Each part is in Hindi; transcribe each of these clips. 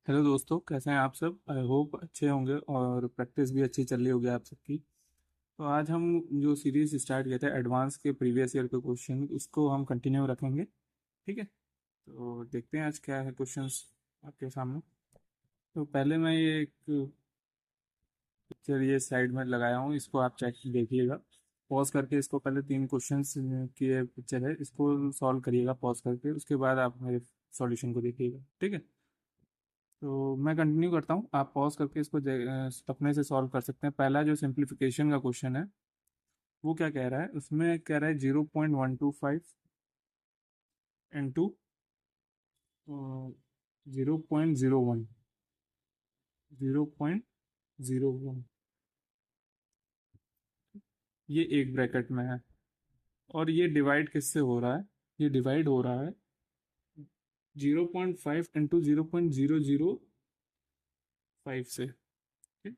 हेलो दोस्तों, कैसे हैं आप सब। आई होप अच्छे होंगे और प्रैक्टिस भी अच्छी चल रही होगी आप सबकी। तो आज हम जो सीरीज स्टार्ट किए थे एडवांस के प्रीवियस ईयर के क्वेश्चन, उसको हम कंटिन्यू रखेंगे। ठीक है, तो देखते हैं आज क्या है क्वेश्चंस आपके सामने। तो पहले मैं ये एक पिक्चर ये साइड में लगाया हूँ, इसको आप चेक देखिएगा। पॉज करके इसको, पहले 3 क्वेश्चंस की ये पिक्चर है, इसको सॉल्व करिएगा पॉज करके, उसके बाद आप मेरे सॉल्यूशन को देखिएगा। ठीक है, तो मैं कंटिन्यू करता हूँ, आप पॉज करके इसको अपने से सॉल्व कर सकते हैं। पहला जो सिंप्लीफिकेशन का क्वेश्चन है वो क्या कह रहा है, उसमें कह रहा है 0.125 इंटू 0.01, 0.01, ये एक ब्रैकेट में है। और ये डिवाइड किससे हो रहा है, ये डिवाइड हो रहा है 0.5 इंटू 0.0005 से। ठीक?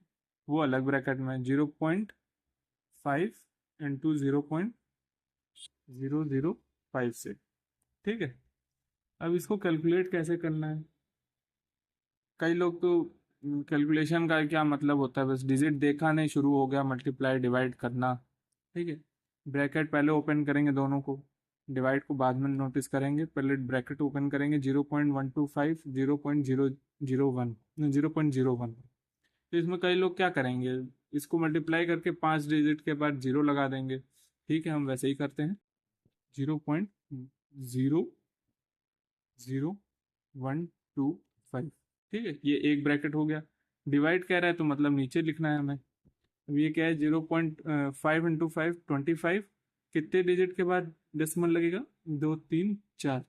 वो अलग ब्रैकेट में 0.5 इंटू 0.005 से। ठीक है, अब इसको कैलकुलेट कैसे करना है। कई लोग तो कैलकुलेशन का क्या मतलब होता है, बस डिजिट देखा नहीं, शुरू हो गया मल्टीप्लाई डिवाइड करना। ठीक है, ब्रैकेट पहले ओपन करेंगे दोनों को, डिवाइड को बाद में नोटिस करेंगे। पहले ब्रैकेट ओपन करेंगे 0.125 0.001, 0.01। तो इसमें कई लोग क्या करेंगे, इसको मल्टीप्लाई करके 5 डिजिट के बाद जीरो लगा देंगे। ठीक है, हम वैसे ही करते हैं। 0.00125। ठीक है, ये एक ब्रैकेट हो गया। डिवाइड कह रहा है तो मतलब नीचे लिखना है हमें। अब ये क्या है, 0.5 इंटू 5 25। कितने डिजिट के बाद डेसिमल लगेगा, 2 3 4,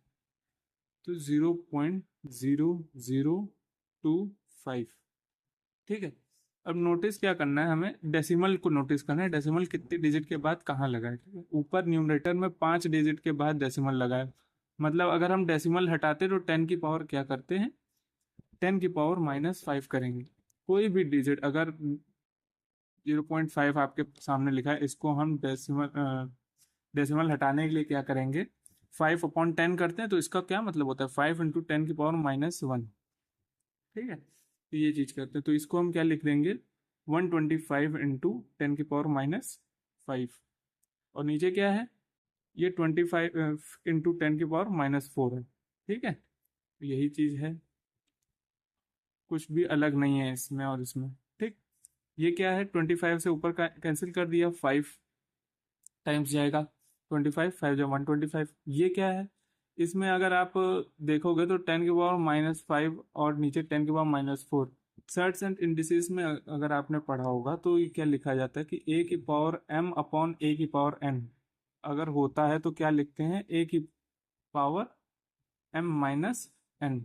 तो 0.0025। ठीक है, अब नोटिस क्या करना है, हमें डेसिमल को नोटिस करना है। डेसिमल कितने डिजिट के बाद कहाँ लगा है। ठीक है, ऊपर न्यूमरेटर में 5 डिजिट के बाद डेसिमल लगा है। मतलब अगर हम डेसिमल हटाते तो 10 की पावर क्या करते हैं, 10 की पावर -5 करेंगे। कोई भी डिजिट अगर 0.5 आपके सामने लिखा है, इसको हम डेसिमल हटाने के लिए क्या करेंगे, 5/10 करते हैं। तो इसका क्या मतलब होता है, 5 इंटू 10 की पावर -1। ठीक है, तो ये चीज करते हैं, तो इसको हम क्या लिख देंगे, 125 इंटू 10 की पावर -5। और नीचे क्या है, ये 25 इंटू 10 की पावर -4 है। ठीक है, तो यही चीज है, कुछ भी अलग नहीं है इसमें और इसमें। ठीक, ये क्या है, 25 से ऊपर का कैंसिल कर दिया, 5 टाइम्स जाएगा। 25 5 × 1 25। ये क्या है, इसमें अगर आप देखोगे तो 10 की पावर -5 और नीचे 10 की पावर -4। सर्ट्स एंड इंडिसेस में अगर आपने पढ़ा होगा तो ये क्या लिखा जाता है कि a⁴m/a⁴n अगर होता है तो क्या लिखते हैं, a⁴m−n।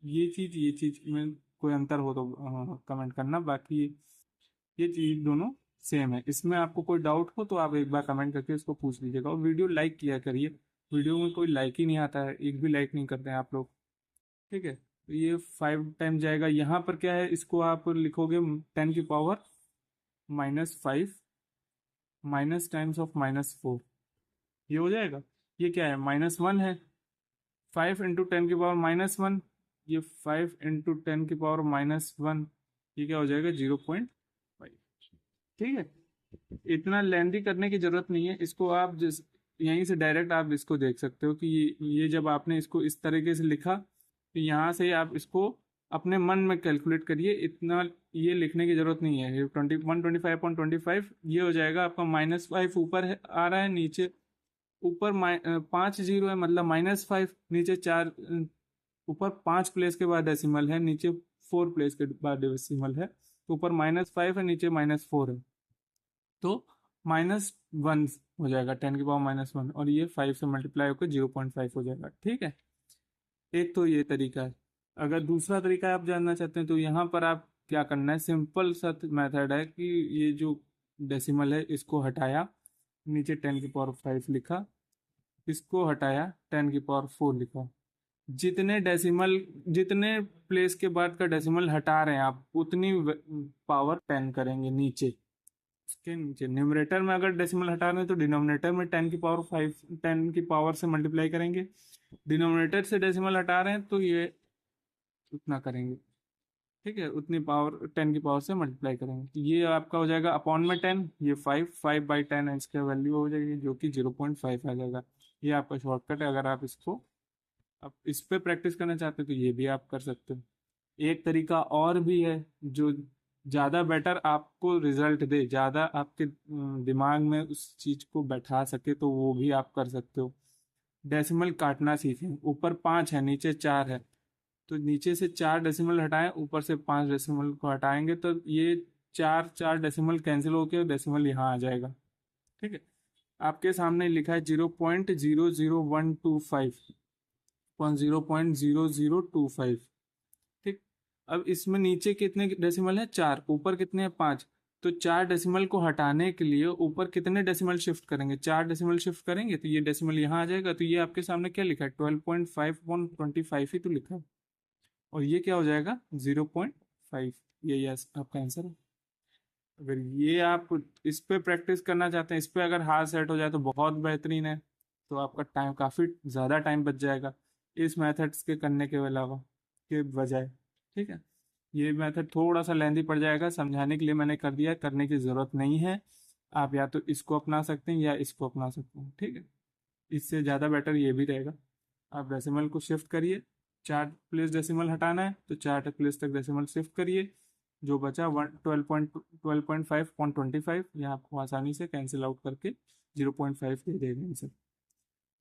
ये चीज में कोई अंतर हो तो कमेंट करना। बाकी ये चीज दोनों सेम है। इसमें आपको कोई डाउट हो तो आप एक बार कमेंट करके इसको पूछ लीजिएगा, और वीडियो लाइक किया करिए। वीडियो में कोई लाइक ही नहीं आता है, एक भी लाइक नहीं करते हैं आप लोग। ठीक है, तो ये 5 टाइम जाएगा। यहाँ पर क्या है, इसको आप लिखोगे 10 की पावर -5 माइनस टाइम्स ऑफ -4, ये हो जाएगा। ये क्या है, -1 है, 5 इंटू 10 की पावर -1, ये 5 इंटू 10 की पावर -1, ये क्या हो जाएगा, 0.5। ठीक है, इतना लेंदी करने की जरूरत नहीं है। इसको आप जिस यहीं से डायरेक्ट आप इसको देख सकते हो कि ये जब आपने इसको इस तरीके से लिखा, तो यहाँ से आप इसको अपने मन में कैलकुलेट करिए। इतना ये लिखने की जरूरत नहीं है। ये 125/25 ये हो जाएगा आपका -5 ऊपर है, आ रहा है, नीचे ऊपर 5 जीरो है, मतलब -5, नीचे 4, ऊपर 5 प्लेस के बाद डेसिमल है, नीचे 4 प्लेस के बाद डेसिमल है। तो ऊपर -5 है, नीचे -4 है, तो -1 हो जाएगा, 10 की पावर -1, और ये 5 से मल्टीप्लाई होकर 0.5 हो जाएगा। ठीक है, एक तो ये तरीका है। अगर दूसरा तरीका आप जानना चाहते हैं तो यहाँ पर आप क्या करना है, सिंपल सा मेथड है कि ये जो डेसिमल है इसको हटाया, नीचे 10 की पावर 5 लिखा, इसको हटाया, 10 की पावर 4 लिखा। जितने प्लेस के बाद का डेसिमल हटा रहे हैं आप, उतनी पावर 10 करेंगे नीचे। इसके नीचे न्यूमरेटर में अगर डेसिमल हटा रहे हैं तो डिनोमिनेटर में 10 की पावर 5, 10 की पावर से मल्टीप्लाई करेंगे। डिनोमिनेटर से डेसिमल हटा रहे हैं तो ये उतना करेंगे। ठीक है, उतनी पावर 10 की पावर से मल्टीप्लाई करेंगे, तो ये आपका हो जाएगा अपॉन में 10, ये 5 बाई 10 इसका वैल्यू हो जाएगी जो कि 0.5 आ जाएगा। ये आपका शॉर्टकट है, अगर आप इसको आप इस पे प्रैक्टिस करना चाहते हो तो ये भी आप कर सकते हो। एक तरीका और भी है जो ज़्यादा बेटर आपको रिजल्ट दे, ज़्यादा आपके दिमाग में उस चीज़ को बैठा सके, तो वो भी आप कर सकते हो। डेसिमल काटना सीखें, ऊपर 5 है नीचे 4 है, तो नीचे से 4 डेसिमल हटाएं, ऊपर से 5 डेसिमल को हटाएंगे, तो ये 4 डेसिमल कैंसिल होके डेसिमल यहाँ आ जाएगा। ठीक है, आपके सामने लिखा है 0.00125, 0.0025। ठीक, अब इसमें नीचे कितने डेसिमल है? 4, ऊपर कितने हैं? 5। तो 4 डेसिमल को हटाने के लिए ऊपर कितने डेसिमल शिफ्ट करेंगे? 4 डेसिमल शिफ्ट करेंगे तो ये डेसिमल यहाँ आ जाएगा, तो ये आपके सामने क्या लिखा है? 12.5/25 ही तो लिखा है, और ये क्या हो जाएगा? 0.5। ये यस आपका आंसर है। अगर ये आप इस पे प्रैक्टिस करना चाहते हैं, इस पे अगर हाथ सेट हो जाए तो बहुत बेहतरीन है, तो आपका टाइम काफ़ी ज़्यादा टाइम बच जाएगा इस मेथड्स के करने के अलावा के बजाय। ठीक है, ये मेथड थोड़ा सा लेंदी पड़ जाएगा, समझाने के लिए मैंने कर दिया, करने की ज़रूरत नहीं है। आप या तो इसको अपना सकते हैं या इसको अपना सकते हैं। ठीक है, इससे ज़्यादा बेटर ये भी रहेगा। आप डेसिमल को शिफ्ट करिए, 4 प्लेस डेसिमल हटाना है तो 4 प्लेस तक डेसिमल शिफ्ट करिए, जो बचा 12.5/25, यह आपको आसानी से कैंसिल आउट करके 0.5 दे देगा आंसर।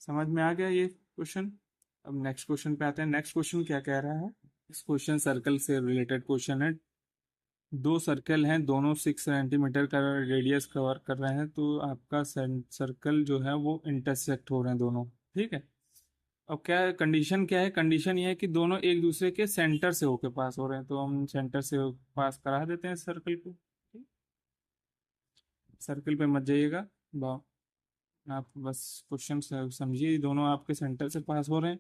समझ में आ गया ये क्वेश्चन? अब नेक्स्ट क्वेश्चन पे आते हैं। नेक्स्ट क्वेश्चन क्या कह रहा है? इस क्वेश्चन सर्कल से रिलेटेड क्वेश्चन है। दो सर्कल हैं, दोनों 6 सेंटीमीटर का रेडियस कवर कर रहे हैं, तो आपका सर्कल जो है वो इंटरसेक्ट हो रहे हैं दोनों। ठीक है, अब क्या कंडीशन क्या है? कंडीशन ये है कि दोनों एक दूसरे के सेंटर से होके पास हो रहे हैं, तो हम सेंटर से पास करा देते हैं सर्कल को। सर्कल पे मत जाइएगा, आप बस क्वेश्चन समझिए, दोनों आपके सेंटर से पास हो रहे हैं।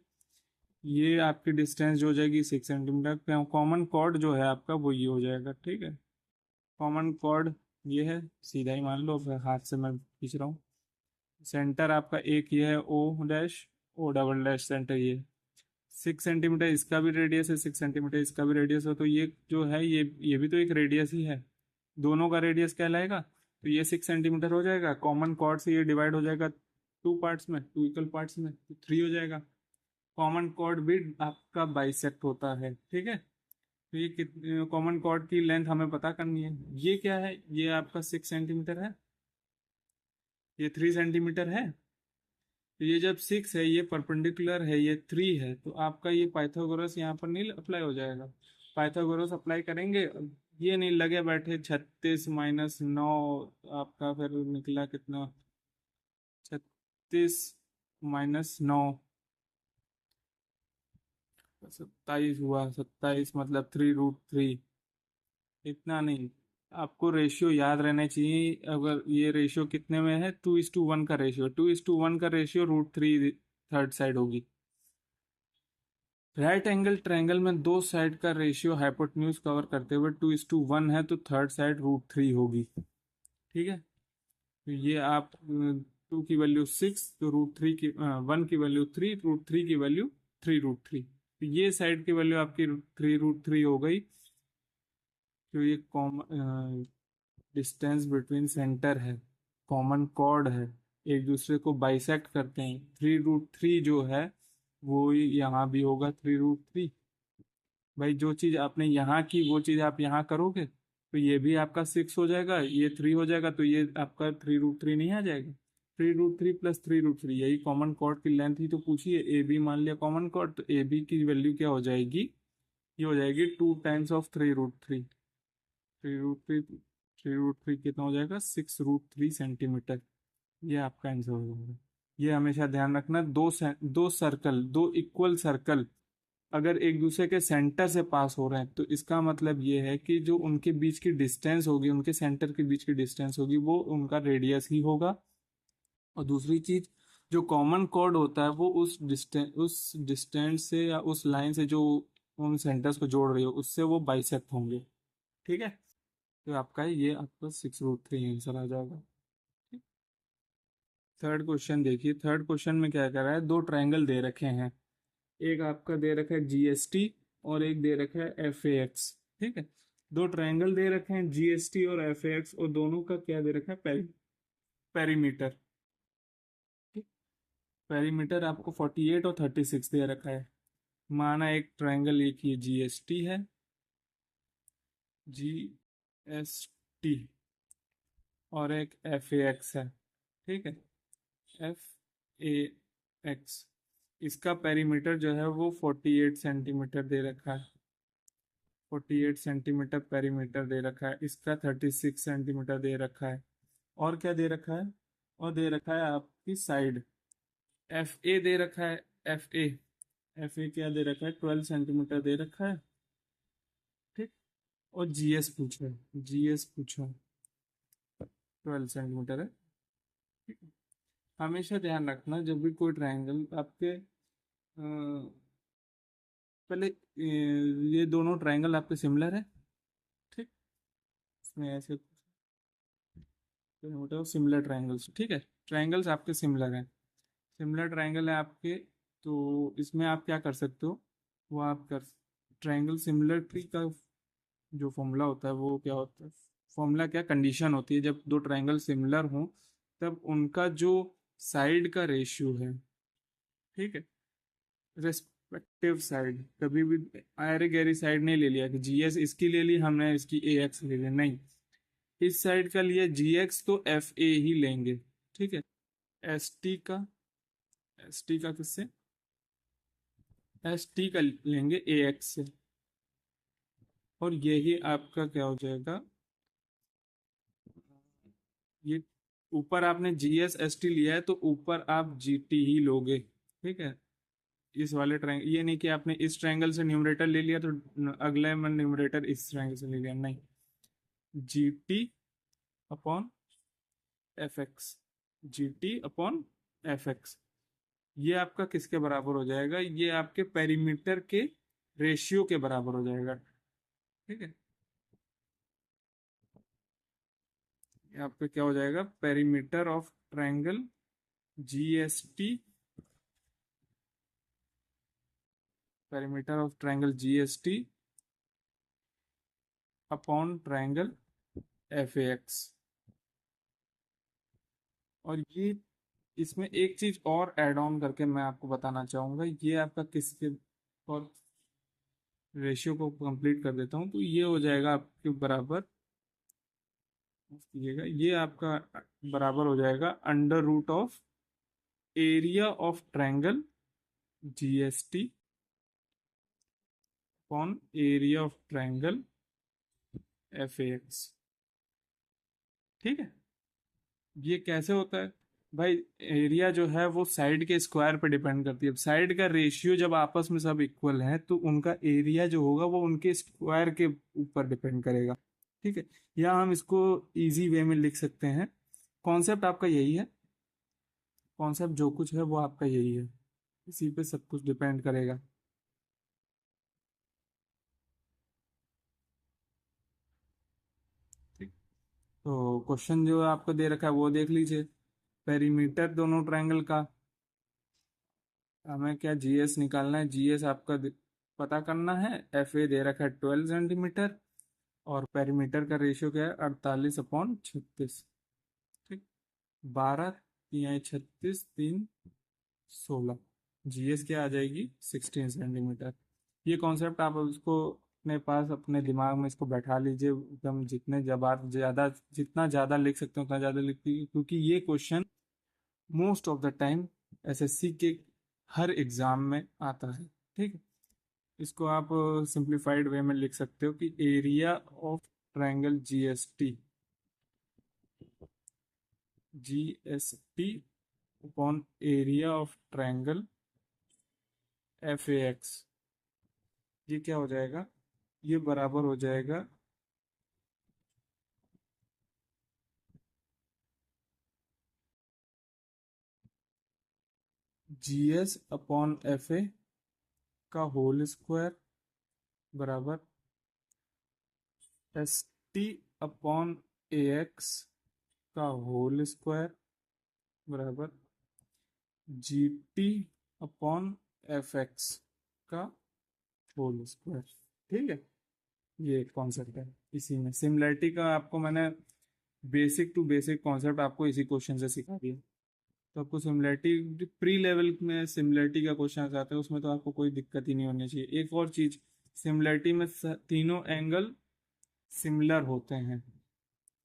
ये आपकी डिस्टेंस जो हो जाएगी 6 सेंटीमीटर। कॉमन कॉर्ड जो है आपका वो ये हो जाएगा। ठीक है, कॉमन कॉर्ड ये है, सीधा ही मान लो, हाथ से मैं खींच रहा हूँ। सेंटर आपका एक ये है O dash, O double dash centre ये 6 सेंटीमीटर, इसका भी रेडियस है 6 सेंटीमीटर, इसका भी रेडियस है, तो ये जो है ये भी तो एक रेडियस ही है, दोनों का रेडियस कहलाएगा। तो ये 6 सेंटीमीटर हो जाएगा, कॉमन कॉर्ड से ये डिवाइड हो जाएगा 2 पार्ट्स में, 2 इक्वल पार्ट्स में, तो 3 हो जाएगा। कॉमन कॉर्ड भी आपका बाइसेक्ट होता है। ठीक है, तो ये कितने कॉमन कॉर्ड की लेंथ हमें पता करनी है। ये क्या है? ये आपका 6 सेंटीमीटर है, ये 3 सेंटीमीटर है। तो ये जब 6 है, ये परपेंडिकुलर है, ये 3 है, तो आपका ये पाइथागोरस यहाँ पर नहीं अप्लाई हो जाएगा। पाइथागोरस अप्लाई करेंगे, ये नहीं लगे बैठे 36 - 9, आपका फिर निकला कितना? 36 - 9, 27 हुआ। 27 मतलब 3√3, इतना नहीं, आपको रेशियो याद रहना चाहिए। अगर ये रेशियो कितने में है? 2:1 का रेशियो, 2:1 का रेशियो √3 थर्ड साइड होगी। राइट एंगल ट्रायंगल में दो साइड का रेशियो हाइपोटेन्यूज कवर करते हुए 2:1 है, तो थर्ड साइड √3 होगी। ठीक है, तो ये आप 2 की वैल्यू 6, तो √3 की 1 की वैल्यू 3, √3 की वैल्यू 3√3, तो ये साइड की वैल्यू आपकी 3√3 हो गई। तो ये कॉमन डिस्टेंस बिटवीन सेंटर है, कॉमन कॉर्ड है, एक दूसरे को बाइसेक्ट करते हैं, 3√3 जो है वो यहाँ भी होगा 3√3। भाई जो चीज़ आपने यहाँ की वो चीज़ आप यहाँ करोगे, तो ये भी आपका 6 हो जाएगा, ये 3 हो जाएगा, तो ये आपका 3√3 नहीं आ जाएगा? 3√3 + 3√3, यही कॉमन कॉर्ड की लेंथ ही तो पूछी है। ए बी मान लिया कॉमन कॉर्ड, तो ए बी की वैल्यू क्या हो जाएगी? ये हो जाएगी 2 टाइम्स ऑफ 3√3। 3√3 कितना हो जाएगा? 6√3 सेंटीमीटर। ये आपका आंसर हो जाएगा। ये हमेशा ध्यान रखना, दो इक्वल सर्कल अगर एक दूसरे के सेंटर से पास हो रहे हैं, तो इसका मतलब ये है कि जो उनके बीच की डिस्टेंस होगी, उनके सेंटर के बीच की डिस्टेंस होगी, वो उनका रेडियस ही होगा। और दूसरी चीज, जो कॉमन कॉर्ड होता है वो उस डिस्टेंस से या उस लाइन से जो उन सेंटर्स को जोड़ रही हो, उससे वो बाइसेक्ट होंगे। ठीक है, तो आपका ये आपका 6√3 आंसर आ जाएगा। थर्ड क्वेश्चन देखिए, थर्ड क्वेश्चन में क्या कर रहा है? दो ट्रायंगल दे रखे हैं, एक आपका दे रखा है GST और एक दे रखा है FAX। ठीक है, दो ट्रायंगल दे रखे हैं जीएसटी और एफ एक्स, और दोनों का क्या दे रखा है, पेरीमीटर। पेरीमीटर आपको 48 और 36 दे रखा है। माना एक ट्रायंगल, एक ये जीएसटी है, जीएसटी, और एक एफ ए एक्स है। ठीक है, एफ ए एक्स, इसका पेरीमीटर जो है वो 48 सेंटीमीटर दे रखा है। 48 सेंटीमीटर पेरीमीटर दे रखा है, इसका 36 सेंटीमीटर दे रखा है। और क्या दे रखा है, और दे रखा है आपकी साइड, एफ ए दे रखा है, एफ ए, एफ ए क्या दे रखा है, 12 सेंटीमीटर दे रखा है। ठीक, और जीएस पूछा है, जीएस पूछा है, 12 सेंटीमीटर है। ठीक है? हमेशा ध्यान रखना जब भी कोई ट्रायंगल आपके पहले ये दोनों ट्रायंगल आपके सिमिलर है। ठीक, इसमें ऐसे सिमिलर ट्रायंगल्स, ठीक है, ट्रायंगल्स आपके सिमिलर हैं, सिमिलर ट्रायंगल है आपके, तो इसमें आप क्या कर सकते हो, वो आप कर, ट्रायंगल सिमिलरिटी का जो फॉर्मूला होता है वो क्या होता है, फॉर्मूला क्या कंडीशन होती है, जब दो ट्रायंगल सिमिलर हों तब उनका जो साइड का रेशियो है, ठीक है, रेस्पेक्टिव साइड, कभी भी आयरे गहरी साइड नहीं ले लिया कि जीएस इसकी ले ली हमने, इसकी ए एक्स ले लिया, नहीं, इस साइड का लिया जी एक्स तो एफ ए ही लेंगे। ठीक है, एस टी का, एस टी का किससे, एस टी का लेंगे ए एक्स से, और यही आपका क्या हो जाएगा, ये ऊपर आपने जी एस एस टी लिया है तो ऊपर आप जी टी ही लोगे। ठीक है, इस वाले ट्रायंगल, ये नहीं कि आपने इस ट्रायंगल से न्यूमरेटर ले लिया तो अगले में न्यूमरेटर इस ट्रायंगल से ले लिया, नहीं, G T upon F x, G T upon F x, ये आपका किसके बराबर हो जाएगा, ये आपके पेरीमीटर के रेशियो के बराबर हो जाएगा। ठीक है, यहाँ पे क्या हो जाएगा, perimeter of triangle GST, perimeter of triangle GST upon triangle F x. और ये इसमें एक चीज और ऐड ऑन करके मैं आपको बताना चाहूंगा, ये आपका किसके, और रेशियो को कंप्लीट कर देता हूँ, तो ये हो जाएगा आपके बराबर, कीजिएगा, ये आपका बराबर हो जाएगा under root of area of triangle GST upon area of triangle F X. ठीक है, ये कैसे होता है भाई, एरिया जो है वो साइड के स्क्वायर पे डिपेंड करती है, साइड का रेशियो जब आपस में सब इक्वल है तो उनका एरिया जो होगा वो उनके स्क्वायर के ऊपर डिपेंड करेगा। ठीक है, या हम इसको इजी वे में लिख सकते हैं, कॉन्सेप्ट आपका यही है, कॉन्सेप्ट जो कुछ है वो आपका यही है, इसी पे सब कुछ डिपेंड करेगा। ठीक, तो क्वेश्चन जो आपको दे रखा है वो देख लीजिए, पेरीमीटर दोनों ट्रायंगल का, हमें क्या जीएस निकालना है, जीएस आपका पता करना है, एफ ए दे रखा है 12 सेंटीमीटर, और पेरीमीटर का रेशियो क्या है 48/36। ठीक, 12 तिहाई 36 3 16, जीएस क्या आ जाएगी 16 सेंटीमीटर। ये कॉन्सेप्ट आप उसको अपने पास अपने दिमाग में इसको बैठा लीजिए एकदम, जितने जबार ज़्यादा, जितना ज़्यादा लिख सकते हो उतना ज़्यादा लिखिए, क्योंकि ये question most of the time SSC के हर एग्जाम में आता है। ठीक है, इसको आप सिंप्लीफाइड वे में लिख सकते हो कि area of triangle GST, GST upon area of triangle F A x, ये क्या हो जाएगा, ये बराबर हो जाएगा जीएस अपॉन एफ ए का होल स्क्वायर बराबर एस टी अपॉन ए एक्स का होल स्क्वायर बराबर G T upon F x का होल स्क्वायर। ठीक है, ये कॉन्सेप्ट है। इसी में सिमिलैरिटी का आपको मैंने बेसिक टू बेसिक कॉन्सेप्ट आपको इसी क्वेश्चन से सिखा दिया। तो आपको सिमिलैरिटी प्री लेवल में सिमिलैरिटी का क्वेश्चन आते हैं, उसमें तो आपको कोई दिक्कत ही नहीं होनी चाहिए। एक और चीज, सिमिलैरिटी में तीनों एंगल सिमिलर होते हैं,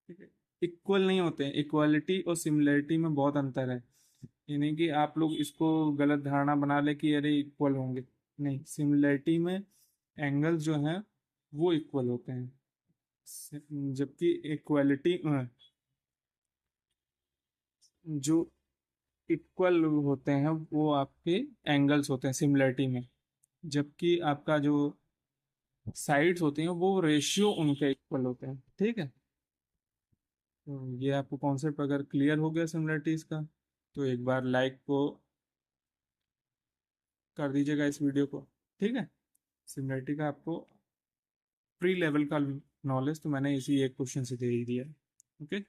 ठीक है, इक्वल नहीं होते हैं। इक्वालिटी और सिमिलैरिटी में बहुत अंतर है। ये नहीं कि आप लोग इसको गलत धारणा बना ले कि अरे इक्वल होंगे, नहीं, सिमिलैरिटी में एंगल्स जो हैं वो इक्वल होते हैं, जबकि इक्वालिटी जो इक्वल होते हैं वो आपके एंगल्स होते हैं सिमिलैरिटी में, जबकि आपका जो साइड्स होती हैं वो रेशियो उनके इक्वल होते हैं, ठीक है। तो ये आपको कॉन्सेप्ट अगर क्लियर हो गया सिमिलरिटीज का, तो एक बार लाइक को कर दीजिएगा इस वीडियो को, ठीक है। सिमिलरिटी का आपको प्री लेवल का नॉलेज तो मैंने इसी एक क्वेश्चन से दे ही दिया, ओके।